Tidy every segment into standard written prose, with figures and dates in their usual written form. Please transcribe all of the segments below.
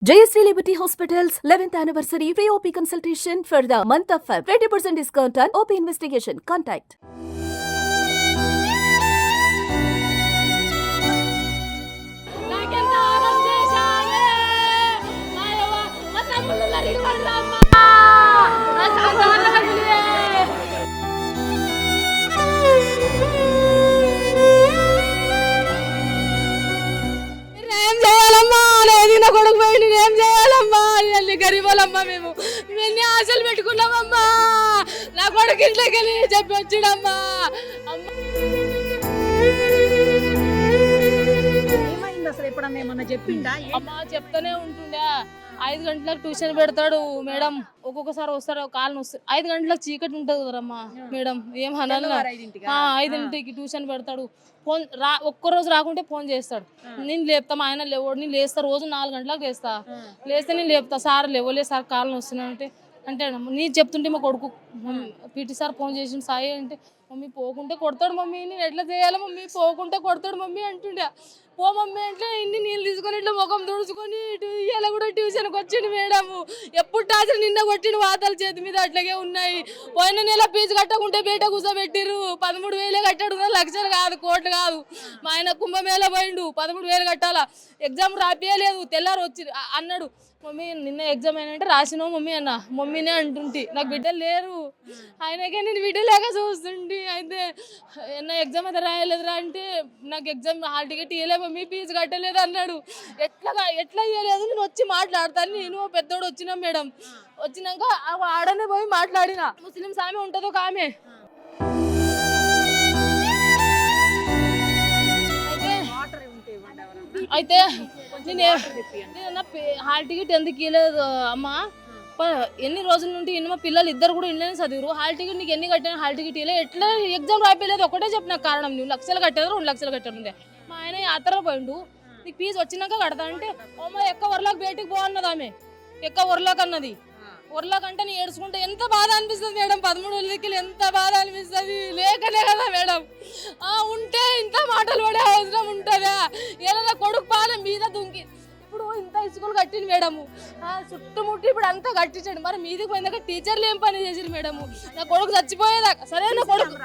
JSC Liberty Hospital's 11th anniversary free OP consultation for the month of Feb. 20% discount on OP investigation. Contact. నాకెంత ఆగం చేశావే మాయవ్వ మా తమ్ముళ్ళు నరిగొడరమ్మా నా సాధారణలే నేనేం చేయాలమ్మా లేదు నా కొడుకు పోయి నేనేం చేయాలమ్మా ఎల్లి గరీబోలమ్మా మేము ఎన్ని ఆశలు పెట్టుకున్నామమ్మా నా కొడుకు ఇంట్లోకి వెళ్ళి చెప్పి వచ్చాడమ్మా అమ్మా అసలు ఎప్పుడన్నా ఏమన్నా చెప్పిండా? అమ్మా చెప్తానే ఉంటుండే 5 గంటలకు ట్యూషన్ పెడతాడు మేడం, ఒక్కొక్కసారి వస్తాడు కాలు వస్తాడు. 5 గంటలకు చీకటి ఉంటుంది కదమ్మా మేడం, ఏం అనాలి 5ంటికి ట్యూషన్ పెడతాడు. ఫోన్ ఒక్కరోజు రాకుంటే ఫోన్ చేస్తాడు, నేను లేపుతా. మా ఆయన లేవు, నేను లేస్తా రోజు 4 గంటలకు లేస్తే నేను లేపుతా. సార్ లేవలే సార్ కాళ్ళు వస్తున్నానంటే అంటే నేను చెప్తుంటే మా కొడుకు పీటీ సార్ ఫోన్ చేసిండు సాయి అంటే, మమ్మీ పోకుంటే కొడతాడు మమ్మీ, నేను ఎట్లా చేయాలి మమ్మీ, పోకుంటే కొడతాడు మమ్మీ అంటుండే. పో మమ్మీ అంటే ఇన్ని నీళ్ళు తీసుకొని ఇట్లా ముఖం తుడుచుకొని ఇలా కూడా ట్యూషన్కి వచ్చిండు మేడము. ఎప్పుడు టాచర్ నిన్న కొట్టిండు, వాతల చేతి మీద అట్లాగే ఉన్నాయి. పోయిన నెల ఫీజు కట్టకుంటే బయట కూర్చోబెట్టిర్రు. 13,000 కట్టాడు, లక్షలు కాదు కోట్లు కాదు. మా ఆయన కుంభమేళ పోయిండు, 13,000 కట్టాలా. ఎగ్జామ్ రాపియలేదు, తెల్లారు వచ్చి అన్నాడు, మమ్మీ నిన్న ఎగ్జామ్ అయినంటే రాసినావు మమ్మీ అన్న. మమ్మీనే అంటుంటి, నాకు బిడ్డలు లేరు. ఆయనకే నేను బిడ్డ లేక చూస్తుంటి. అయితే నా ఎగ్జామ్ అయితే రాయలేదురా అంటే, నాకు ఎగ్జామ్ హాల్ టికెట్ ఇవ్వలే మమ్మీ, ఫీజు కట్టలేదు అన్నాడు. ఎట్లా ఇవ్వలేదు, నేను వచ్చి మాట్లాడతాను. నేను పెద్దోడు వచ్చినా మేడం, వచ్చినాక ఆడనే పోయి మాట్లాడిన. ముస్లిమ్స్ ఆమె ఉంటుంది ఒక ఆమె, అయితే నేను హాల్ టికెట్ ఎందుకు ఇవ్వలేదు అమ్మా, ఎన్ని రోజుల నుండి మా పిల్లలు ఇద్దరు కూడా ఇంట్లోనే చదివారు. హాల్ టికెట్ నీకు ఎన్ని కట్టాను, హాల్ టికెట్ ఇవ్వలేదు, ఎట్లా ఎగ్జామ్ రాయలేదు ఒకటే చెప్పిన కారణం, నువ్వు లక్షలు కట్టారు 2 లక్షలు కట్టారు. మా ఆయన యాత్ర పోయిండు, నీకు ఫీజు వచ్చినాక కడతా అంటే, అమ్మ ఎక్క వరలోకి బయటికి పో అన్నది ఆమె, ఎక్క వరలోకి అన్నది. వరలోకి అంటే నీ ఏడ్చుకుంటే ఎంత బాధ అనిపిస్తుంది మేడం, 13,000 ఎంత బాధ అనిపిస్తుంది. లేకనే కదా మేడం, ఉంటే ఇంత మాటలు పడే అవసరం ఉంటుందా? ఏదైనా కొడుకు పాలె మీద దుంకి ఇప్పుడు ఇంత స్కూల్ కట్టింది మేడము, చుట్టుముట్టి ఇప్పుడు అంతా కట్టించాడు. మరి మీదికి పోయిందాక టీచర్లు ఏం పని చేసారు మేడము? నా కొడుకు చచ్చిపోయేదాకా సరే, నా కొడుకు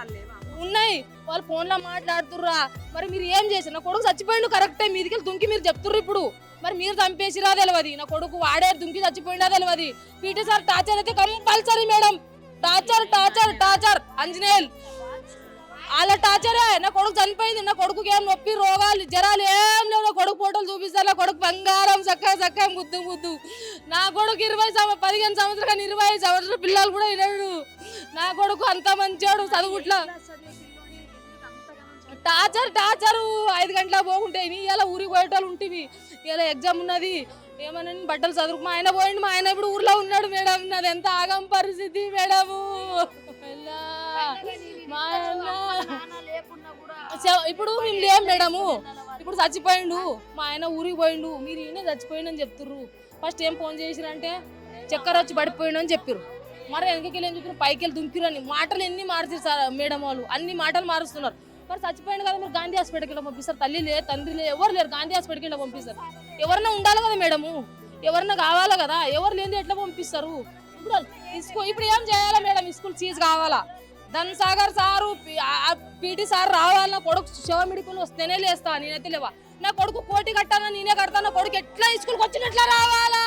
ఉన్నాయి వాళ్ళు ఫోన్లో మాట్లాడుతుర్రా, మరి మీరు ఏం చేశారు? నా కొడుకు చచ్చిపోయిండు కరెక్టే, మీదికి దుంకి మీరు చెప్తుర్రు. ఇప్పుడు మరి మీరు చంపేసిరా తెలియదు, నా కొడుకు వాడే దుంకి చచ్చిపోయిందా తెలియదు. పీటీ సార్ టార్చర్ అయితే compulsory madam, torture torture torture Anjaneyulu వాళ్ళ టార్చరే. నా కొడుకు చనిపోయింది, నా కొడుకు ఏం నొప్పి రోగాలు జ్వరాలు ఏం లేవు. నా కొడుకు ఫోటోలు చూపిస్తారు, నా కొడుకు బంగారం చక్కగా ముద్దు. నా కొడుకు 15 సంవత్సరాలు కానీ 25 సంవత్సరాల పిల్లలు కూడా వినడు. నా కొడుకు అంత మంచోడు, చదువుట్లా టార్చరు 5 గంటలకు పోకుంటే ఇలా ఊరికి పోయేటోళ్ళు ఉంటివి. ఇలా ఎగ్జామ్ ఉన్నది ఏమన్నా బట్టలు చదువుకు మా ఆయన పోయిండు, మా ఆయన ఇప్పుడు ఊర్లో ఉన్నాడు మేడం. నాది ఎంత ఆగం పరిస్థితి మేడము. ఇప్పుడు మేము లేం మేడము, ఇప్పుడు చచ్చిపోయిండు మా ఆయన, ఊరికి పోయిండు. మీరు ఈయన చచ్చిపోయిండు అని చెప్తుర్రు. ఫస్ట్ ఏం ఫోన్ చేసిరంటే చక్కెర వచ్చి పడిపోయిండు అని చెప్పారు. మరి వెనకకి ఏం చెప్పారు, పైకి వెళ్ళి దుంకిరు అని మాటలు ఎన్ని మార్చారు సార్ మేడం వాళ్ళు, అన్ని మాటలు మారుస్తున్నారు. మరి చచ్చిపోయింది కదా, మీరు గాంధీ హాస్పిటల్కి పంపిస్తారు. తల్లి లే తండ్రి లే ఎవరు లేరు, గాంధీ హాస్పిటల్కి పంపిస్తారు. ఎవరన్నా ఉండాలి కదా మేడము, ఎవరన్నా కావాలా కదా, ఎవరు లేని ఎట్లా పంపిస్తారు? ఇప్పుడు ఏం చేయాలా మేడం, స్కూల్ చీజ్ కావాలా, ధన్సాగర్ సారు పీటీ సార్ రావాలా, కొడుకు శివమిడికులు వస్తేనే లేస్తా, నేనైతే లేవా. నా కొడుకు కోటి కట్టానా నేనే కడతా, నా కొడుకు ఎట్లా స్కూల్కి వచ్చినట్లా రావాలా,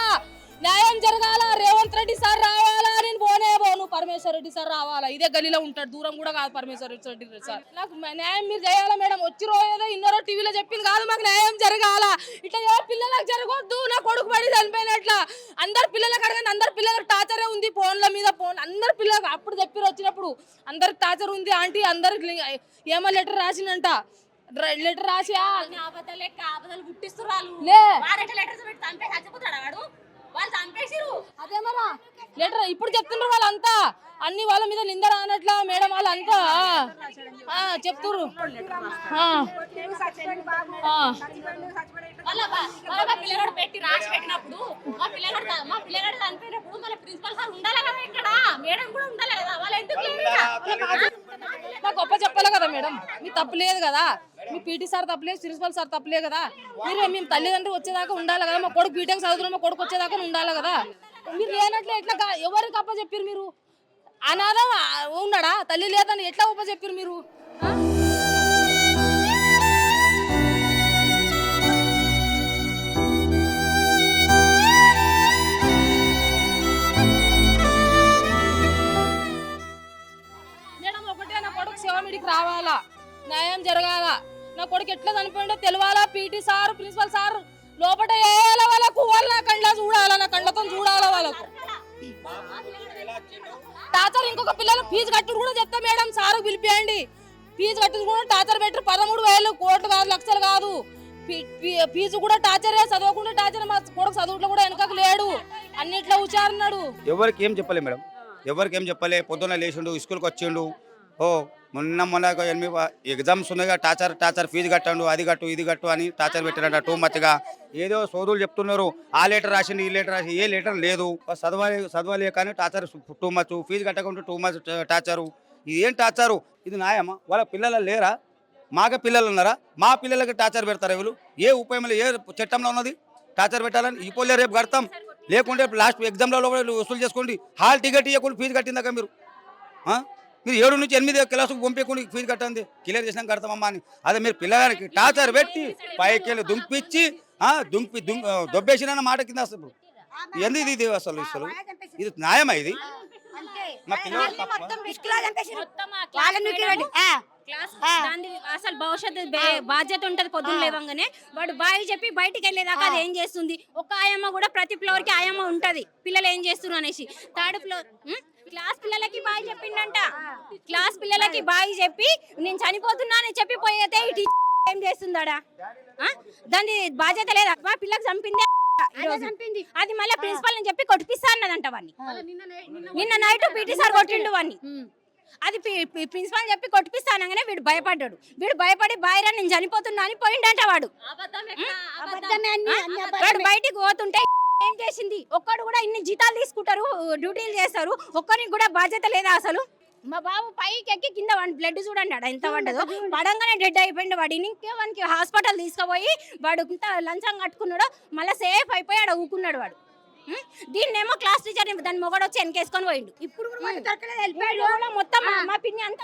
న్యాయం జరగాల. రేవంత్ రెడ్డి సార్ రావాలా, నేను పోను. పరమేశ్వర్ రెడ్డి సార్ రావాలా, ఇదే గలీలో ఉంటాడు, దూరం కూడా కాదు పరమేశ్వర్ రెడ్డి సార్. నాకు న్యాయం మీరు చేయాలా మేడం. వచ్చి రోజు ఇన్నరో టీవీలో చెప్పింది కాదు, మాకు న్యాయం జరగాల. ఇట్లా ఏ పిల్లలకు జరగొద్దు, నా కొడుకు పడి చనిపోయినట్లా. అందరు పిల్లలకు అడగండి, అందరు పిల్లలకు టార్చరే ఉంది, ఫోన్ల మీద ఫోన్. అందరు పిల్లలకు అప్పుడు చెప్పి వచ్చినప్పుడు అందరికి టార్చర్ ఉంది ఆంటీ, అందరికి ఏమో లెటర్ రాసినంట. లెటర్ రాసి అదే మరా లెటర్ ఇప్పుడు చెప్తున్నారు వాళ్ళంతా, అన్ని వాళ్ళ మీద నింద రానట్లా మేడం వాళ్ళంతా చెప్తున్నారు. పిల్లగాడు పెట్టి రాసి పెట్టినప్పుడు మా పిల్లగాడు చనిపోయినప్పుడు మన ప్రిన్సిపల్ సార్ ఉండాలి కదా, ఇక్కడ మేడం కూడా ఉండాలి కదా, వాళ్ళు ఎందుకు అంతా గొప్ప చెప్పాలి కదా మేడం, మీ తప్పు లేదు కదా, మీ పీటీ సార్ తప్పలేదు, ప్రిన్సిపల్ సార్ తప్పలేదు కదా, మీరు మేము తల్లిదండ్రులు వచ్చేదాకా ఉండాలి కదా, మా కొడుకు బీటెక్ చదువుతున్నా మా కొడుకు వచ్చేదాకా ఉండాలి కదా, మీరు లేనట్లే ఎట్లా ఎవరికి అప్ప చెప్పారు మీరు? అనాథ ఉన్నాడా, తల్లి లేదని ఎట్లా అప్ప చెప్పారు మీరు? మేడం ఒకటే, నా కొడుకు శివమిడికి రావాలా, న్యాయం జరగాల, నా కొడుకు ఎట్లా చనిపోయిందో తెలియాలా, పీటీ సార్ ప్రిన్సిపల్ సార్ లోపల వేయాల, వాళ్ళకు వాళ్ళ కండ్ల చూడాలా, నా కండ్లతో చూడాలా వాళ్ళకు. టాచర్ ఇంకొక పిల్లలు ఫీజు కట్టుడు కూడా చెప్తా మేడం, సారు పిలిపియండి, ఫీజు కట్టుడు కూడా టాచర్ పెట్టరు, 13,000 కోట్లు కాదు, లక్షలు కాదు, ఫీజు కూడా టాచరే, చదవకుండా టాచర్. మా కొడుకు చదువుట్లో కూడా వెనకకు లేడు, అన్నిట్లో ఉచారన్నాడు. ఎవరికి ఏం చెప్పలే మేడం, ఎవరికి ఏం చెప్పలే. పొద్దున్న లేచిండు, స్కూల్కి వచ్చిండు, మొన్న ఎగ్జామ్స్ ఉన్నాయిగా, టాచర్ ఫీజు కట్టండు, అది కట్టు ఇది కట్టు అని టాచర్ పెట్టారంట. టూ మచ్గా ఏదో సోదులు చెప్తున్నారు, ఆ లెటర్ రాసిండు ఈ లెటర్ రాసి, ఏ లెటర్ లేదు, చదవాలి కానీ టాచర్ టూ మచ్, ఫీజు కట్టకుండా టూ మచ్ టాచరు. ఇది ఏం టాచరు? ఇది న్యాయమా? వాళ్ళ పిల్లలు లేరా? మాకే పిల్లలు ఉన్నారా? మా పిల్లలకి టాచర్ పెడతారా? వీళ్ళు ఏ ఉపయోగం, ఏ చట్టంలో ఉన్నది టాచర్ పెట్టాలని? ఈ పోలే రేపు కడతాం, లేకుంటే లాస్ట్ ఎగ్జామ్లో వసూలు చేసుకోండి. హాల్ టికెట్ ఇవ్వకుండా ఫీజు కట్టిందాక మీరు 7 నుంచి 8 క్లాసుకు పంపించకుండా ఫీజు కట్టండి, క్లియర్ చేసినాక కడతామమ్మా అని. అదే మీరు పిల్లగానికి టాచర్ పెట్టి పైకి దుంపిచ్చి దొబ్బేసిన మాట కింద అసలు ఎందుకు ఇది అసలు ఇది న్యాయమా? ఇది మా పిల్లలు అసలు భవిష్యత్తు బాధ్యత ఉంటది. పొద్దున్న లేవంగానే వాడు బాయ్ చెప్పి బయటికి వెళ్ళేదాకా అది ఏం చేస్తుంది? ఒక ఆయమ్మ కూడా ప్రతి ఫ్లోర్ కి ఆయమ్మ ఉంటది, పిల్లలు ఏం చేస్తున్నారు అనేసి. థర్డ్ ఫ్లోర్ క్లాస్ పిల్లలకి బాయ్ చెప్పిండంట, క్లాస్ పిల్లలకి బాయ్ చెప్పి నేను చనిపోతున్నా అని చెప్పి పోయేతే ఈ టీచర్ ఏం చేస్తుందాడా? దాని బాధ్యత లేదా? మా పిల్లకి చంపిందే, అది మళ్ళీ ప్రిన్సిపల్ అని చెప్పి కొట్టిస్తా అన్నదంట వాడిని. నిన్న నైట్ పీటీ సార్ కొట్టిండు వాడిని, అది ప్రిన్సిపల్ చెప్పి కొట్టిపిస్తానగానే వీడు భయపడ్డాడు. వీడు భయపడి బాయ్రా నేను చనిపోతున్నా అని పోయిండంట. వాడు బయటికి పోతుంటే ఏం చేసింది? ఒక్కడు కూడా ఇన్ని జీతాలు తీసుకుంటారు, డ్యూటీలు చేస్తారు, ఒక్కరికి కూడా బాధ్యత లేదా అసలు? మా బాబు పైకి ఎక్కి కింద వాడి బ్లడ్ చూడండి ఆడ ఎంత పడ్డదో, పడంగానే డెడ్ అయిపోయింది వాడు. ఇంకే వానికి హాస్పిటల్ తీసుకుపోయి వాడు ఇంత లంచం కట్టుకున్నాడో మళ్ళీ సేఫ్ అయిపోయి ఆడ ఊకున్నాడు వాడు. దీన్నేమో క్లాస్ టీచర్ దాని మొగడు వచ్చి వెనకేసుకొని పోయిండు. ఇప్పుడు మొత్తం మా పిన్ని అంత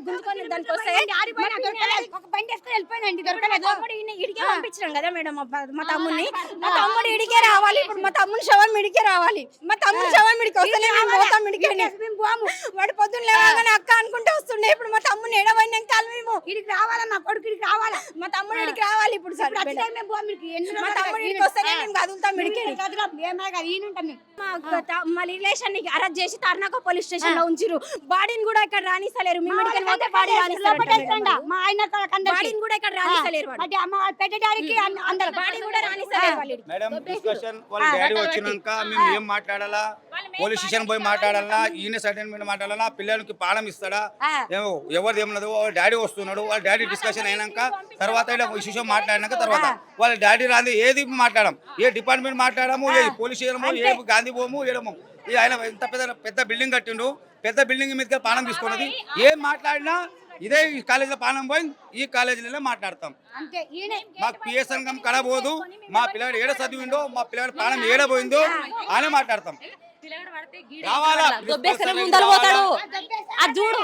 గుంజుకొని దానికి వస్తే ఇడికే పంపించినాం కదా మేడం మా తమ్ముడిని. మా తమ్ముడు ఇడికే రావాలి, ఇప్పుడు మా తమ్ముడు శవం ఇడికే రావాలి. మా తమ్ముడు శవం ఇడికి వస్తేనే మేము పోతాం, ఇడికే వాడు పొద్దున్న లేవగానే అక్క అనుకుంటే వస్తుండే. ఇప్పుడు మా తమ్ముడిని ఎడవైనాక మేము ఇడికి రావాలా, నా కొడుకు ఇడికి రావాలా, మా తమ్ముడు ఇడికి రావాలి. ఇప్పుడు మా తమ్ముడు ఇడికి వస్తేనే మేము కదులుతాం ఇడికి. మా రిలేషన్ ని అరెస్ట్ చేసి తార్నాక పోలీస్ స్టేషన్ లో ఉంచిరు. బాడీని కూడా ఇక్కడ రానిస్తలేరు. మీ మెడికల్ పోతే బాడీ రానిస్తలేరు, మా ఆయన బాడీని కూడా ఇక్కడ రానిస్తలేరు. అందరు బాడీ కూడా రానిస్తలేరు. మేడం డిస్కషన్ వాళ్ళ డాడీ వచ్చినాక మేము ఏం మాట్లాడాలా, పోలీస్ స్టేషన్ పోయి మాట్లాడాలా, ఈయన సర్టిఫికేట్ మాట్లాడాలా, పిల్లలకి పాఠం ఇస్తాడా, ఎవరిది ఏమన్నదో వాళ్ళ డాడీ వస్తున్నాడు, వాళ్ళ డాడీ డిస్కషన్ అయినాక తర్వాత ఇష్యూ మాట్లాడినాక తర్వాత వాళ్ళ డాడీ రాదు ఏది మాట్లాడడం, ఏ డిపార్ట్మెంట్ మాట్లాడము, ఏ పోలీస్ స్టేషన్, ఏ గాంధీ భూము ఏడము. ఆయన ఎంత పెద్ద బిల్డింగ్ కట్టిండు, పెద్ద బిల్డింగ్ మీద పానం తీసుకున్నది. ఏం మాట్లాడినా ఇదే ఈ కాలేజీలో పానం పోయింది, ఈ కాలేజీలో మాట్లాడతాం. మాకు పిఎస్ సంఘం కడబోదు, మా పిల్లగాడు ఏడ చదివిండో, మా పిల్లగాడు పానం ఏడబోయిందో అని మాట్లాడతాం. ముందర పోతాడు అది చూడు,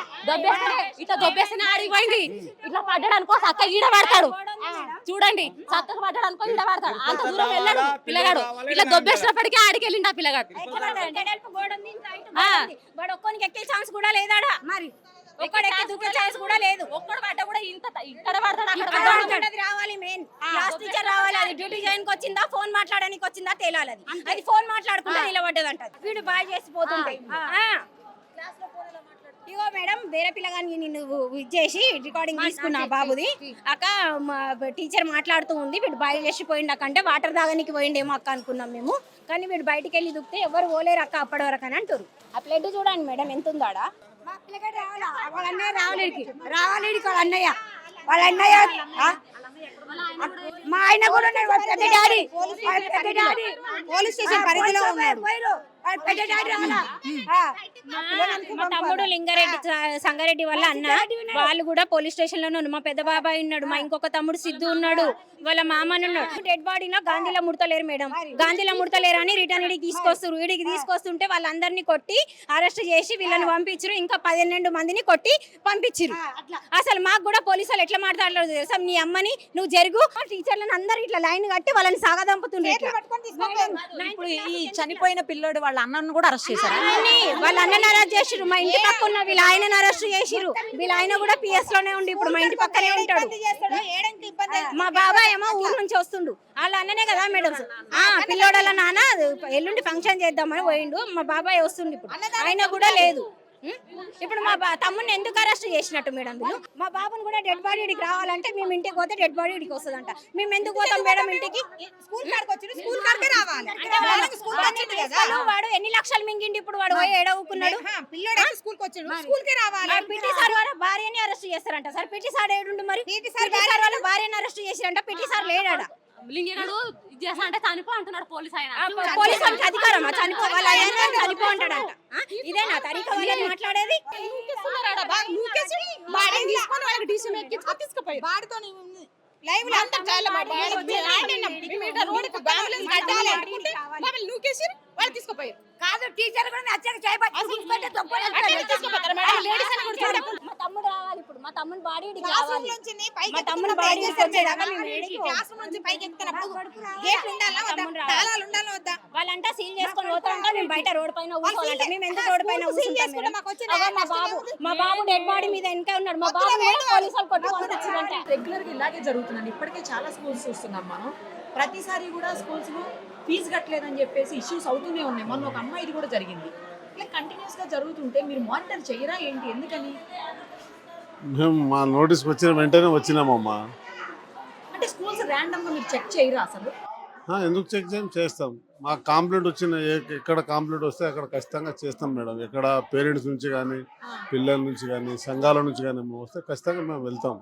ఇట్లా దొబ్బేస్తేనే ఆడిపోయింది. ఇట్లా పడ్డాడు అనుకో చక్క ఈడ పడతాడు, చూడండి చక్కగా పడ్డాడు అనుకో ఈడ పడతాడు. అంత దూరం వెళ్ళాడు పిల్లగాడు, ఇట్లా దొబ్బేసినప్పటికీ ఆడికి వెళ్ళిండు ఆ పిల్లగాడు. వాడు ఒక్కొనికి ఎక్కే ఛాన్స్ కూడా లేదాడా, మరి ఒక్కడు ఎక్కి దూకే ఛాన్స్ కూడా లేదు. ఒక్కడు పడ్డ కూడా ఇంత ఇక్కడ పడతాడు, అక్కడ రావాలి. మెయిన్ క్లాస్ టీచర్ రావాలి. అది డ్యూటీ చేయడానికి వచ్చిందా, ఫోన్ మాట్లాడడానికి వచ్చిందా తేలాలి. అది ఫోన్ మాట్లాడుకుంటా నిలబడ్డదంట. వీడు బాగా చేసిపోతుంటాయి. ఇగో మేడం వేరే పిల్లగాని నిన్ను ఇచ్చేసి రికార్డింగ్ తీసుకున్నా బాబుది. అక్క టీచర్ మాట్లాడుతూ ఉంది, వీడు బాగా చేసిపోయిండు అక్క అంటే వాటర్ తాగడానికి పోయిండేమో అక్క అనుకున్నాం మేము. కానీ వీడు బయటికి వెళ్ళి దుక్తే ఎవరు పోలేరు అక్క అప్పటి వరకు అని అంటారు. ఆ ప్లేట్ చూడండి మేడం ఎంత ఉందాడా. వాళ్ళ అన్నయ్య రావాలి, వాళ్ళ అన్నయ్య మా ఆయన కూడా పోలీస్ స్టేషన్ పరిధిలో ఉన్నారు. మా తమ్ముడు లింగారెడ్డి సంగారెడ్డి వాళ్ళ అన్న వాళ్ళు కూడా పోలీస్ స్టేషన్ లోనే ఉన్నారు. మా పెద్ద బాబాయ్ ఉన్నాడు, మా ఇంకొక తమ్ముడు సిద్ధు ఉన్నాడు, వాళ్ళ మామని ఉన్నాడు. డెడ్ బాడీలో గాంధీలో ముడతలేరు మేడం, గాంధీలో ముడతలేరు అని రిటర్న్ ఇడికి తీసుకొస్తారు. ఇడికి తీసుకొస్తుంటే వాళ్ళందరినీ కొట్టి అరెస్ట్ చేసి వీళ్ళని పంపించారు. ఇంకా 12 మందిని కొట్టి పంపించారు. అసలు మాకు కూడా పోలీసు వాళ్ళు ఎట్లా మాట్లాడలేదు తెలుసా, నీ అమ్మని నువ్వు జరుగు, టీచర్లను అందరు ఇట్లా లైన్ కట్టి వాళ్ళని సాగదంపుతుండ్రు. ఇప్పుడు ఈ చనిపోయిన పిల్లోడు వాళ్ళ అన్నను కూడా అరెస్ట్ చేశారు. వాళ్ళ అన్నని అరెస్ట్ చేసిరు. మా ఇంటి పక్క ఉన్న వీళ్ళ ఆయనని అరెస్ట్ చేసిరు. వీళ్ళ ఆయన కూడా పిఎస్ లోనే ఉండి ఇప్పుడు మా ఇంటి పక్కనే ఉంటాడు. మా బాబాయ్ ఏమో ఊరు నుంచి వస్తుండు. వాళ్ళ అన్ననే కదా మేడం. పిల్లోడల నాన్న ఎల్లుండి ఫంక్షన్ చేద్దామని పోయిండు. మా బాబాయ్ వస్తుండు ఇప్పుడు, ఆయన కూడా లేదు. ఇప్పుడు మా తమ్ముడిని ఎందుకు అరెస్ట్ చేసినట్టు మేడం వీళ్ళు? మా బాబుని కూడా డెడ్ బాడీ ఇడికి రావాలంటే మేము ఇంటికి పోతే డెడ్ బాడీ ఇడికి వస్తుందంట. మేము ఎందుకు పోతాం మేడం ఇంటికి? వాడు ఎన్ని లక్షలు మింగిండి ఇప్పుడు, వాడు పోయి ఏడవుకున్నాడు. పిటి సార్ వాళ్ళ భార్యని అరెస్ట్ చేస్తారంట. సార్ పిటి సార్ ఏడుండు మరి? పిటి సార్ వాళ్ళ భార్యని అరెస్ట్ చేసిరంట. పిటి సార్ లేడాడ. లింగేగాడు చేస్తానంటే చనిపో అంటున్నాడు పోలీస్ ఆయన. పోలీసు వాళ్ళకి అధికారమా చనిపోవాలి? చనిపో అంటాడంట. ఇదేనా తరీకా వాళ్ళని మాట్లాడేది? కాదు టీచర్ కూడా మా తమ్ముడు రావాలి ఇప్పుడు. మా తమ్ముడు బాడీ రావాలి. మా తమ్ముడు బాడీ వాళ్ళంతా సీల్ చేసుకొని పోతారంట. మేము బయట రోడ్ పైన ఊసుకోవాలంట. మేము ఎందుకు రోడ్ పైన ఊసుకుంటాం? మా బాబు డెడ్ బాడీ మీద ఇంకా ఉన్నాడు. మా బాబు పోలీసు వాళ్ళు కొట్టుకుంటారంట. రెగ్యులర్ గా ఇలాగే జరుగుతుందండి. ఇప్పటికే చాలా స్కూల్స్ చూస్తున్నాం మనం. ప్రతిసారి కూడా స్కూల్స్ ఫీజు కట్టలేదని చెప్పేసి ఇష్యూస్ అవుతూనే ఉన్నాయి. మొన్న ఒక అమ్మాయిది కూడా జరిగింది. ఇట్లా కంటిన్యూస్ గా జరుగుతుంటే మీరు మానిటర్ చేయరా ఏంటి? ఎందుకని? మేము మా నోటీస్కి వచ్చిన వెంటనే వచ్చినామమ్మా. అంటే స్కూల్స్ ర్యాండమ్ గా మీరు చెక్ చేయరా అసలు? ఎందుకు చెక్ చేస్తాం. మాకు కంప్లైంట్ వచ్చిన ఎక్కడ కంప్లైంట్ వస్తే అక్కడ ఖచ్చితంగా చేస్తాం మేడం. ఎక్కడ పేరెంట్స్ నుంచి కానీ పిల్లల నుంచి కానీ సంఘాల నుంచి కానీ వస్తే ఖచ్చితంగా మేము వెళ్తాం.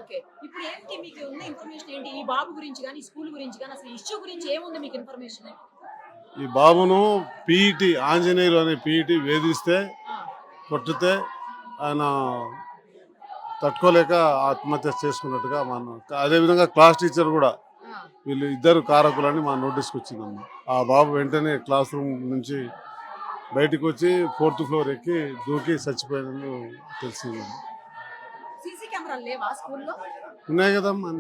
ఓకే, ఇప్పుడు ఏంటి మీకు ఉన్న ఇన్ఫర్మేషన్ ఏంటి? ఈ బాబు గురించి కానీ స్కూల్ గురించి కానీ అసలు ఇష్యూ గురించి ఏముంది మీకు ఇన్ఫర్మేషన్? ఈ బాబును పీఈటీ ఆంజనేయులు అనే పీఈటీ వేధిస్తే కొట్టితే ఆయన తట్టుకోలేక ఆత్మహత్య చేసుకున్నట్టుగా మనం. అదేవిధంగా క్లాస్ టీచర్ కూడా వీళ్ళు ఇద్దరు కారకులని మా నోటీస్కి వచ్చిందమ్మా. ఆ బాబు వెంటనే క్లాస్ రూమ్ నుంచి బయటకు వచ్చి 4th ఫ్లోర్ ఎక్కి దూకి చచ్చిపోయినట్లు తెలిసింది. సీసీ కెమెరాలు లేవా స్కూల్లో? ఉన్నాయి కదమ్మా.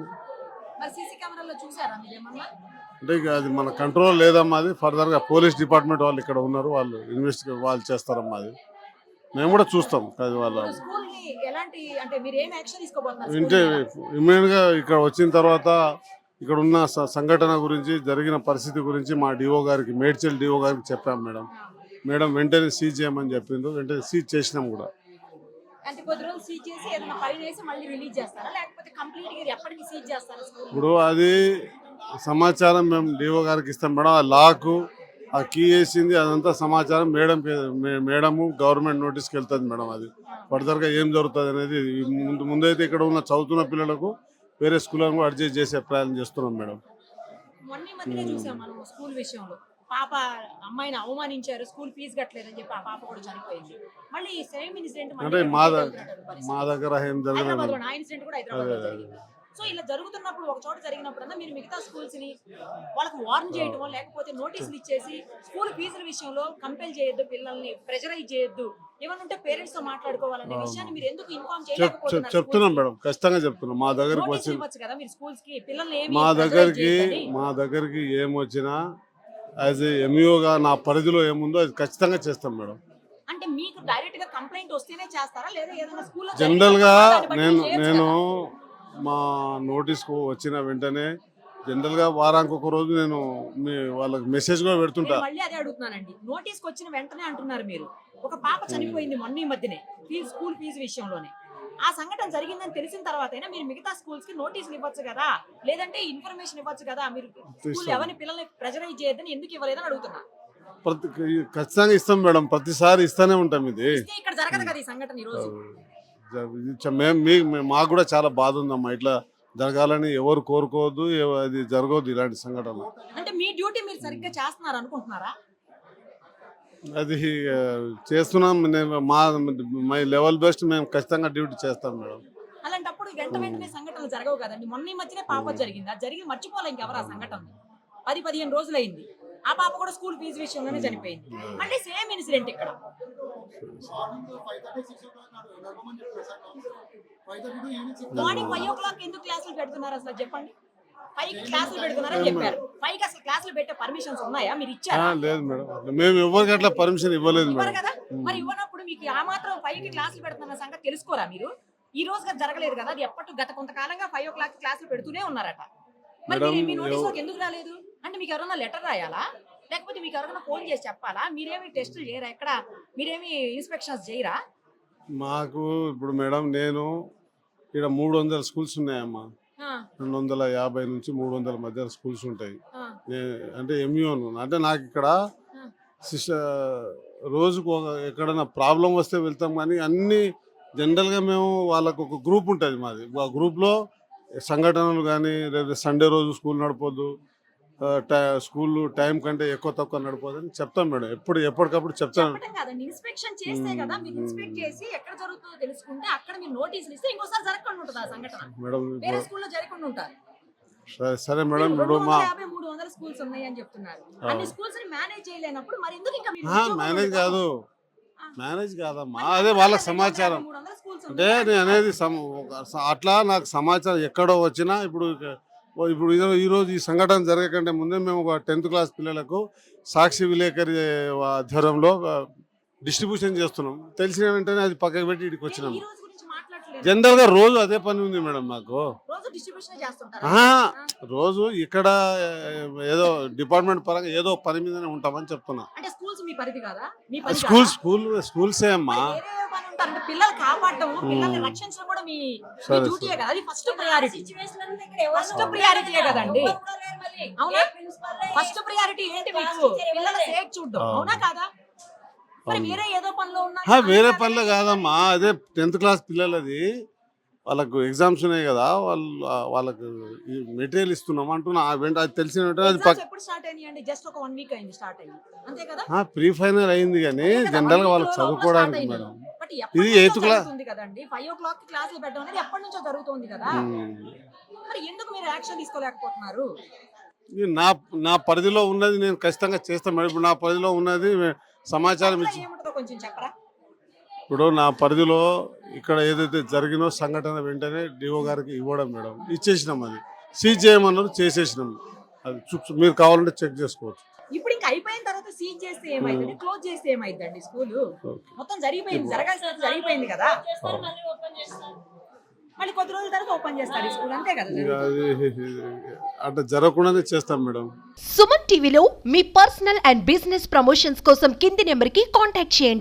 మరి సీసీ కెమెరాలో చూసారా మీరు ఏమన్నా? అంటే ఇక అది మన కంట్రోల్ లేదమ్మా. అది ఫర్దర్గా పోలీస్ డిపార్ట్మెంట్ వాళ్ళు ఇక్కడ ఉన్నారు, వాళ్ళు ఇన్వెస్టిగేట్ వాళ్ళు చేస్తారమ్మా. అది మేము కూడా చూస్తాం. అది వాళ్ళ స్కూల్ని ఎలాంటి అంటే మీరు ఏం యాక్షన్ తీసుకోబోతున్నారు? ఇంటే ఇమ్మీడియట్గా ఇక్కడ వచ్చిన తర్వాత ఇక్కడ ఉన్న సంఘటన గురించి జరిగిన పరిస్థితి గురించి మా డిఓ గారికి, మేడ్చల్ డిఓ గారికి చెప్పాం మేడం. మేడం వెంటనే సీజ్ చేయమని చెప్పిండ్రు. వెంటనే సీజ్ చేసినాం కూడా. అంటే కొద్ది రోజులు సీజ్ చేసి ఏదైనా ఫైన్ వేసి మళ్ళీ రిలీజ్ చేస్తారా, లేకపోతే కంప్లీట్ గా ఎప్పటికీ సీజ్ చేస్తారా? ఇప్పుడు అది సమాచారం మేము డిఓ గారికి ఇస్తాం మేడం. ఆ లాకు ఆ కీ వేసింది అదంతా సమాచారం మేడము గవర్నమెంట్ నోటీస్కి వెళ్తుంది మేడం. అది ఫర్దర్గా ఏం జరుగుతుంది అనేది ముందైతే ఇక్కడ ఉన్న చదువుతున్న పిల్లలకు వేరే స్కూళ్ళను కూడా అడ్జస్ట్ చేసే ప్రయత్నం చేస్తున్నాం మేడం. మొన్న మధ్యనే చూసాం మనం స్కూల్ విషయంలో పాప అమ్మాయిని అవమానించారు, స్కూల్ ఫీజు కట్టలేదని చెప్పి ఆ పాప కూడా చనిపోయింది. మళ్ళీ సేమ్ ఇన్సిడెంట్ అంటే మా దగ్గర ఏం జరగలేదు. ఆ ఇన్సిడెంట్ కూడా హైదరాబాద్ జరిగింది. సో ఇలా జరుగుతున్నప్పుడు ఒక చోట జరిగినప్పుడు మీరు మిగతా స్కూల్స్ ని వాళ్ళకి వార్న్ చేయడం లేకపోతే నోటీసులు ఇచ్చేసి స్కూల్ ఫీజుల విషయంలో కంపెల్ చేయొద్దు, పిల్లల్ని ప్రెషరైజ్ చేయొద్దు, ఏమన్నా ఉంటే పేరెంట్స్ తో మాట్లాడుకోవాలనే విషయాన్ని మీరు ఎందుకు ఇన్ఫార్మ్ చేయలేకపోతున్నారు? చెప్తున్నాం మేడం, ఖచ్చితంగా చెప్తున్నాం. మా దగ్గరకు వచ్చి మా దగ్గరికి ఏమొచ్చినా యాజ్ ఏ ఎంఈఓగా నా పరిధిలో ఏముందో అది ఖచ్చితంగా చేస్తాం మేడం. అంటే మీకు డైరెక్ట్ గా కంప్లైంట్ వస్తేనే చేస్తారా లేదా ఏదైనా స్కూల్లో జనరల్ గా నేను మా నోటీస్కు వచ్చిన వెంటనే జనరల్ గా వారానికి ఒక రోజు నేను వాళ్ళకి మెసేజ్ కూడా పెడుతుంటా. మళ్ళీ అదే అడుగుతున్నానండి, నోటీస్కి వచ్చిన వెంటనే అంటున్నారు మీరు. ఒక పాప చనిపోయింది మొన్న ఈ మధ్యనే స్కూల్ ఫీజు విషయంలోనే. ఆ సంఘటన జరిగిందని తెలిసిన తర్వాత మీరు మిగతా స్కూల్స్ కి నోటీసులు ఇవ్వచ్చు కదా, లేదంటే ఇన్ఫర్మేషన్ ఇవ్వచ్చు కదా. మీరు స్కూల్ ఎవరిని పిల్లల్ని ప్రెజరైజ్ చేయొద్దని ఎందుకు ఇవ్వలేదని అడుగుతున్నా. ఖచ్చితంగా ఇస్తాం మేడం, ప్రతిసారి ఇస్తానే ఉంటాం. ఇది ఇక్కడ జరగదు కదా ఈ సంఘటన ఈ రోజు. మాకు కూడా చాలా బాధ ఉందమ్మా. ఇట్లా జరగాలని ఎవరు కోరుకోవద్దు, అది జరగవద్దు ఇలాంటి సంఘటన. అంటే మీ డ్యూటీ మీరు సరిగ్గా చేస్తున్నారు అనుకుంటున్నారా? అది చేస్తున్నాం. మై లెవెల్ బెస్ట్ మేము ఖచ్చితంగా డ్యూటీ చేస్తాం మేడం. అలాంటప్పుడు వెంటనే సంఘటనలు జరగవు కదండి. మొన్న ఈ మధ్యనే పాప జరిగింది, అది జరిగి మర్చిపోలే ఇంకెవరు ఆ సంఘటన. 10-15 రోజులు అయింది. ఆ పాప కూడా స్కూల్ ఫీజు విషయంలోనే చనిపోయింది. మళ్ళీ సేమ్ ఇన్సిడెంట్ ఇక్కడ. మార్నింగ్ 5 o'clock ఎందుకు క్లాసులు పెడుతున్నారు అసలు చెప్పండి? 5 క్లాసులు పెడుతున్నారని చెప్పారు. 5 అసలు క్లాసులు పెట్టే పర్మిషన్స్ ఉన్నాయా? మీరు ఇచ్చారా? లేదు మేడం, మేము ఎవరికి అట్లా పర్మిషన్ ఇవ్వలేదు ఇవ్వరు మేడం. కదా. మరి ఇవ్వనప్పుడు మీకు ఆ మాత్రం 5కి క్లాసులు పెడుతున్న సంగతి తెలుసుకోరా మీరు? ఈ రోజుగా జరగలేదు కదా, అది గత కొంతకాలంగా 5 o'clock క్లాసులు పెడుతూనే ఉన్నారట. మరి మేడం, మీ నోటీస్లోకి ఎందుకు రాలేదు? అంటే మీకు ఎవరైనా లెటర్ రాయాలా, లేకపోతే మీకు ఎవరైనా ఫోన్ చేసి చెప్పాలా? మీరేమి టెస్టులు చేయరా? ఎక్కడ మీరేమి ఇన్స్పెక్షన్స్ చేయరా? మాకు ఇప్పుడు మేడం నేను ఇక్కడ 300 స్కూల్స్ ఉన్నాయమ్మా. 250 నుంచి 300 మధ్య స్కూల్స్ ఉంటాయి. అంటే ఎంయూను అంటే నాకు ఇక్కడ రోజుకు ఎక్కడైనా ప్రాబ్లం వస్తే వెళ్తాం, కానీ అన్ని జనరల్గా మేము వాళ్ళకు ఒక గ్రూప్ ఉంటుంది మాది. ఆ గ్రూప్లో సంఘటనలు కానీ, లేదా సండే రోజు స్కూల్ నడపొద్దు, స్కూల్ టైం కంటే ఎక్కువ తక్కువ నడపొద్దు అని చెప్తాం మేడం. ఎప్పటికప్పుడు చెప్తాను. చెప్పడం కాదండి, ఇన్స్పెక్షన్ చేస్తే కదా. మీరు ఇన్స్పెక్ట్ చేసి ఎక్కడ జరుగుతుందో తెలుసుకుంటే అక్కడ మీరు నోటీసులు ఇస్తే ఇంకోసారి జరగకుండా ఉంటుంది ఆ సంఘటన. మేడం వేరే స్కూల్లో జరగకుండా ఉంటారు. సరే మేడం, ఇప్పుడు మా 250-300 స్కూల్స్ ఉన్నాయి అని చెప్తున్నారు. అన్ని స్కూల్స్ ని మేనేజ్ చేయలేనప్పుడు మరి ఎందుకు ఇంకా మేనేజ్ కాదమ్మా, అదే వాళ్ళకి సమాచారం. 300 స్కూల్స్ అంటే నేను అనేది అట్లా నాకు సమాచారం ఎక్కడో వచ్చినా ఇప్పుడు ఈరోజు ఈ సంఘటన జరగకంటే ముందే మేము ఒక 10th క్లాస్ పిల్లలకు సాక్షి విలేకరి ఆధ్వర్యంలో డిస్ట్రిబ్యూషన్ చేస్తున్నాం. తెలిసిన వెంటనే అది పక్కకు పెట్టి ఇక్కడికి వచ్చినాం. ఈ రోజు గురించి మాట్లాడట్లేదు. జనరల్ గా రోజు అదే పని ఉంది మేడం నాకు. రోజు డిస్ట్రిబ్యూషన్ చేస్తుంటారు. రోజు ఇక్కడ ఏదో డిపార్ట్మెంట్ పరంగా ఏదో పని మీదనే ఉంటామని చెప్తున్నా. అంటే స్కూల్స్ మీ పరిధి కాదా? మీ పరిధి స్కూల్సే అమ్మా. వేరే పని ఉంటారు. పిల్లలు కాపాడటం, పిల్లల్ని రక్షించడం కూడా మీ డ్యూటీయే కదా. అది ఫస్ట్ ప్రయారిటీ. ఫస్ట్ ప్రయారిటీయే కదండి. అవునా? ఫస్ట్ ప్రయారిటీ ఏంటి మీకు? పిల్లల సేఫ్ చూడడం, అవునా కాదా? మరి వేరే ఏదో పనిలో ఉన్నా? వేరే పనిలో కాదమ్మా, అదే 10th క్లాస్ పిల్లలది వాళ్ళకు ఎగ్జామ్స్ ఉన్నాయి కదా, వాళ్ళకు మెటీరియల్ ఇస్తున్నాం అంటున్నా. అది తెలిసిన వెంటనే అది ఎప్పుడు స్టార్ట్ అయ్యింది? జస్ట్ ఒక 1 week అయింది స్టార్ట్ అయ్యి, అంతే కదా. ప్రీ ఫైనల్ అయింది, కానీ జనరల్ గా వాళ్ళకి చదువుకోవడానికి మేడం. ఇది 8th క్లాస్ ఉంది కదండి. 5 o'clock క్లాసులు పెట్టడం అనేది ఎప్పటి నుంచో జరుగుతుంది కదా. మరి ఎందుకు మీరు యాక్షన్ తీసుకోలేకపోతున్నారు? నా పరిధిలో ఉన్నది నేను ఖచ్చితంగా చేస్తాను మేడం. ఇప్పుడు నా పరిధిలో ఉన్నది సమాచారం ఇచ్చి, ఏముంటుందో కొంచెం చెప్పరా? ఇప్పుడు నా పరిధిలో ఇక్కడ ఏదైతే జరిగినో సంఘటన వెంటనే డిఓ గారికి ఇవ్వడం మేడం. ఇచ్చేసినాం, అది సీజ్ చేయమన్నారు, చేసేసినాం. అది మీరు కావాలంటే చెక్ చేసుకోవచ్చు. ఇప్పుడు ఇంకా అయిపోయిన తర్వాత సీజ్ చేస్తే ఏమైంది, క్లోజ్ చేస్తే ఏమైందండి? స్కూల్ మొత్తం జరిగిపోయింది, జరగాల్సినది జరిగిపోయింది కదా. మళ్ళీ కొద్ది రోజుల తర్వాత ఓపెన్ చేస్తారు ఈ స్కూల్, అంతే కదా. అంటే జరగకుండానే చేస్తాం మేడం. సుమన్ టీవీలో మీ పర్సనల్ అండ్ బిజినెస్ ప్రమోషన్స్ కోసం కింది నెంబర్కి కాంటాక్ట్ చేయండి.